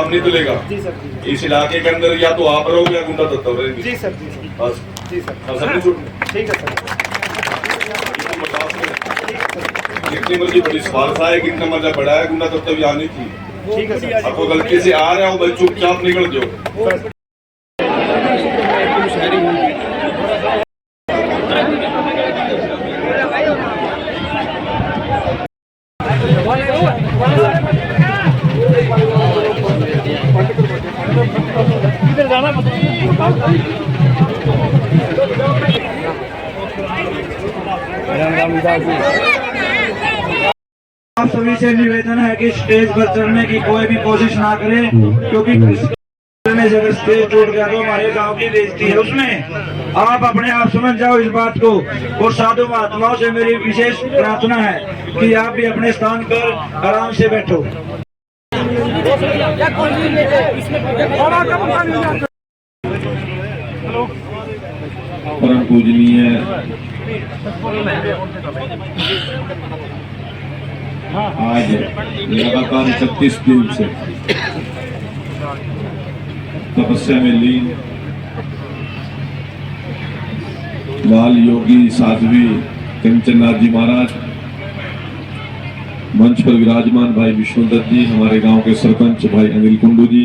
काम नहीं चलेगा। जी सर जी इस इलाके के अंदर या तो आप रहोगे या गुंडा तत्व रहेंगे। जी सर जी सर बस जी सर सब कुछ ठीक है सर जितनी मर्जी बड़ी सिफारिश है, कितना मर्जा बड़ा है, गुंडा तत्व भी आनी चाहिए। ठीक है सर। आपको गलती से आ रहे हो भाई चुपचाप निकल जाओ। आप सभी से निवेदन है कि स्टेज पर चढ़ने की कोई भी कोशिश ना करें, क्योंकि में अगर स्टेज टूट गया तो हमारे गांव की बेइज्जती है। उसमें आप अपने आप समझ जाओ इस बात को। और साधु महात्माओं से मेरी विशेष प्रार्थना है कि आप भी अपने स्थान पर आराम से बैठो। परम पूजनीय आज लगातार 31 दिन से तपस्या में लीन बाल योगी साध्वी कंचननाथ जी महाराज, मंच पर विराजमान भाई विष्णुदत्त जी, हमारे गांव के सरपंच भाई अनिल कुंडू जी,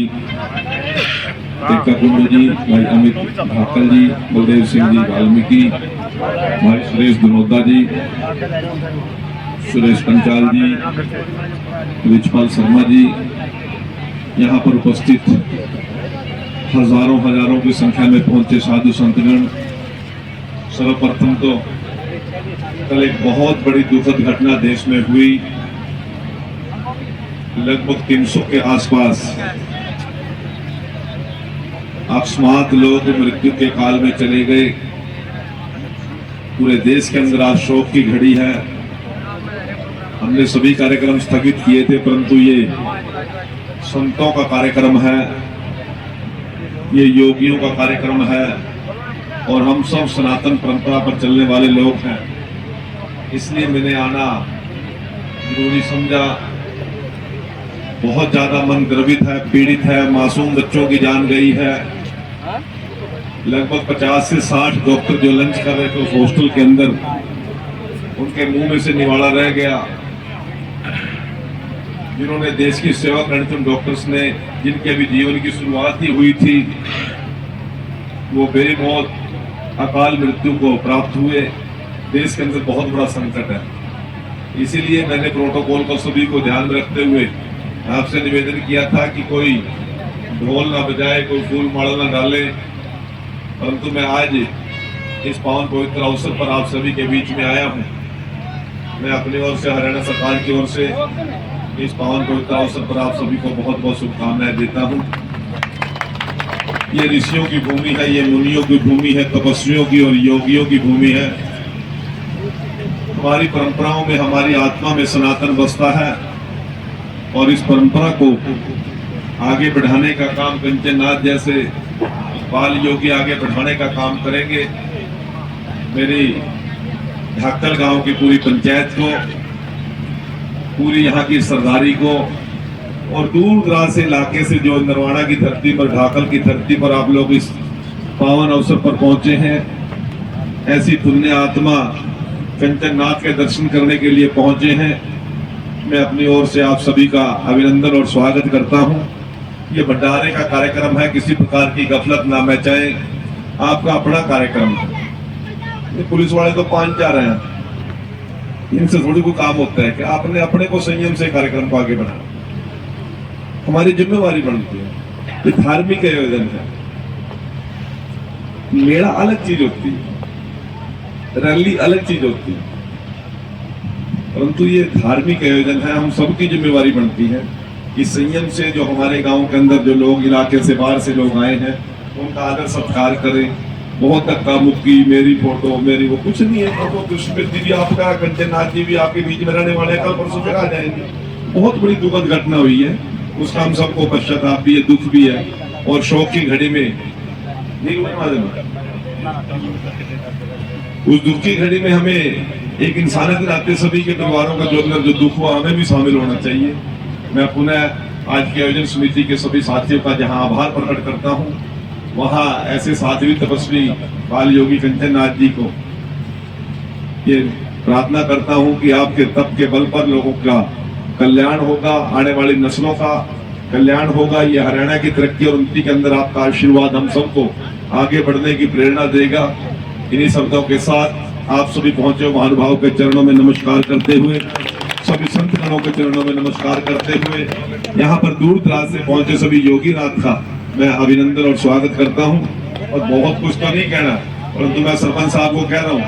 टेक्का कुंडू जी, भाई अमित भाकल जी, बलदेव सिंह जी वाल्मीकि, भाई सुरेश दुनोदा जी, सुरेश पंचाल जी, रिचपाल शर्मा जी, यहाँ पर उपस्थित हजारों की संख्या में पहुंचे साधु संतगण। सर्वप्रथम तो कल एक बहुत बड़ी दुखद घटना देश में हुई। लगभग 300 के आसपास अकस्मात लोग मृत्यु के काल में चले गए। पूरे देश के अंदर आज शोक की घड़ी है। हमने सभी कार्यक्रम स्थगित किए थे, परंतु ये संतों का कार्यक्रम है, ये योगियों का कार्यक्रम है और हम सब सनातन परंपरा पर चलने वाले लोग हैं, इसलिए मैंने आना जरूरी समझा। बहुत ज्यादा मन द्रवित है, पीड़ित है, मासूम बच्चों की जान गई है। लगभग 50 से 60 डॉक्टर जो लंच कर रहे थे उस हॉस्टल के अंदर, उनके मुंह में से निवाला रह गया। जिन्होंने देश की सेवा करनी थी, डॉक्टर्स ने, जिनके अभी जीवन की शुरुआत ही हुई थी, वो बेमौत अकाल मृत्यु को प्राप्त हुए। देश के अंदर बहुत बड़ा संकट है, इसीलिए मैंने प्रोटोकॉल को सभी को ध्यान में रखते हुए आपसे निवेदन किया था कि कोई ढोल ना बजाए, कोई फूल माला ना डाले। परंतु मैं आज इस पावन पवित्र अवसर पर आप सभी के बीच में आया हूँ। मैं अपनी ओर से, हरियाणा सरकार की ओर से इस पावन पवित्र अवसर पर आप सभी को बहुत बहुत शुभकामनाएं देता हूँ। ये ऋषियों की भूमि है, ये मुनियों की भूमि है, तपस्वियों की और योगियों की भूमि है। हमारी परंपराओं में, हमारी आत्मा में सनातन बसता है और इस परंपरा को आगे बढ़ाने का काम कंचननाथ जैसे बाल योगी आगे बढ़ाने का काम करेंगे। मेरी ढाकल गांव की पूरी पंचायत को, पूरी यहाँ की सरदारी को और दूर दराज से इलाके से जो नरवाना की धरती पर, ढाकल की धरती पर आप लोग इस पावन अवसर पर पहुंचे हैं, ऐसी पुण्य आत्मा कंचननाथ के दर्शन करने के लिए पहुंचे हैं, मैं अपनी ओर से आप सभी का अभिनंदन और स्वागत करता हूं। ये भंडारे का कार्यक्रम है, किसी प्रकार की गफलत ना मचाएं। आपका अपना कार्यक्रम है। पुलिस वाले तो 5 जा रहे हैं, इनसे थोड़ी कोई काम होता है कि आपने अपने को संयम से कार्यक्रम को आगे बढ़ाना, हमारी जिम्मेवारी बनती है। ये धार्मिक आयोजन है, मेला अलग चीज होती है, रैली अलग चीज होती है, परंतु ये धार्मिक आयोजन है। हम सबकी जिम्मेवारी बनती है कि संयम से जो हमारे गांव के अंदर जो लोग इलाके से बाहर से लोग आए हैं उनका आदर सत्कार करें। बहुत धक्का मुक्की, मेरी फोटो, मेरी वो, कुछ नहीं है। फोटो कृष्णमूर्ति भी आपका, कंचननाथ जी भी आपके बीच में रहने वाले, कल परसों फिर आ जाएंगे। बहुत बड़ी दुखद घटना हुई है, उसका हम सबको पश्चाताप भी है, दुख भी है और शोक की घड़ी में उस दुख की घड़ी में हमें एक इंसानियत के नाते सभी के परिवारों का जो अंदर जो दुख हुआ, हमें भी शामिल होना चाहिए। मैं पुनः आज की आयोजन समिति के सभी साथियों का जहां आभार प्रकट करता हूं, वहां ऐसे साध्वी तपस्वी बाल योगी कंचन नाथ जी को ये प्रार्थना करता हूं कि आपके तप के बल पर लोगों का कल्याण होगा, आने वाली नस्लों का कल्याण होगा। ये हरियाणा की तरक्की और उन्नति के अंदर आपका आशीर्वाद हम सबको आगे बढ़ने की प्रेरणा देगा। इन्हीं शब्दों के साथ आप सभी पहुंचे महानुभाव के चरणों में नमस्कार करते हुए, सभी संत गणों के चरणों में नमस्कार करते हुए, यहाँ पर दूर दराज से पहुंचे सभी योगी नाथ का मैं अभिनंदन और स्वागत करता हूँ। और बहुत कुछ तो नहीं कहना, परंतु मैं सरपंच साहब को कह रहा हूँ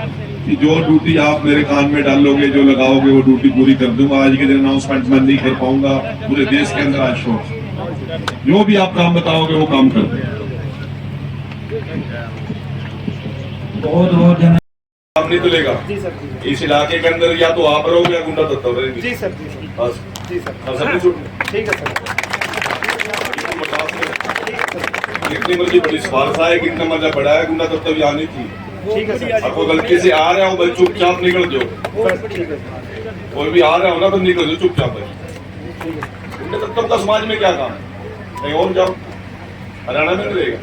कि जो ड्यूटी आप मेरे कान में डालोगे, जो लगाओगे, वो ड्यूटी पूरी कर दूंगा। आज के दिन अनाउंसमेंट मैं नहीं कर पाऊंगा, पूरे देश के अंदर आज शोर, जो भी आप काम बताओगे वो काम कर देंगे। बहुत बहुत धन्यवाद। काम नहीं चलेगा इस इलाके के अंदर, या तो आप रहोगे या गुंडा तत्व रहेंगे। जी सर, बस जी सर, और सब छूट ठीक है सर। जितनी मर्जी बड़ी सिफारिश है, कितना मर्जा बड़ा है, गुंडा तत्व भी आनी थी। ठीक है सर, आपको गलती से आ रहा हो भाई, चुपचाप निकल जाओ। ठीक है। कोई भी आ रहा हो ना तो निकल जाओ चुपचाप भाई। गुंडा तत्व का समाज में क्या काम, कहीं और जाओ, हरियाणा में नहीं रहेगा।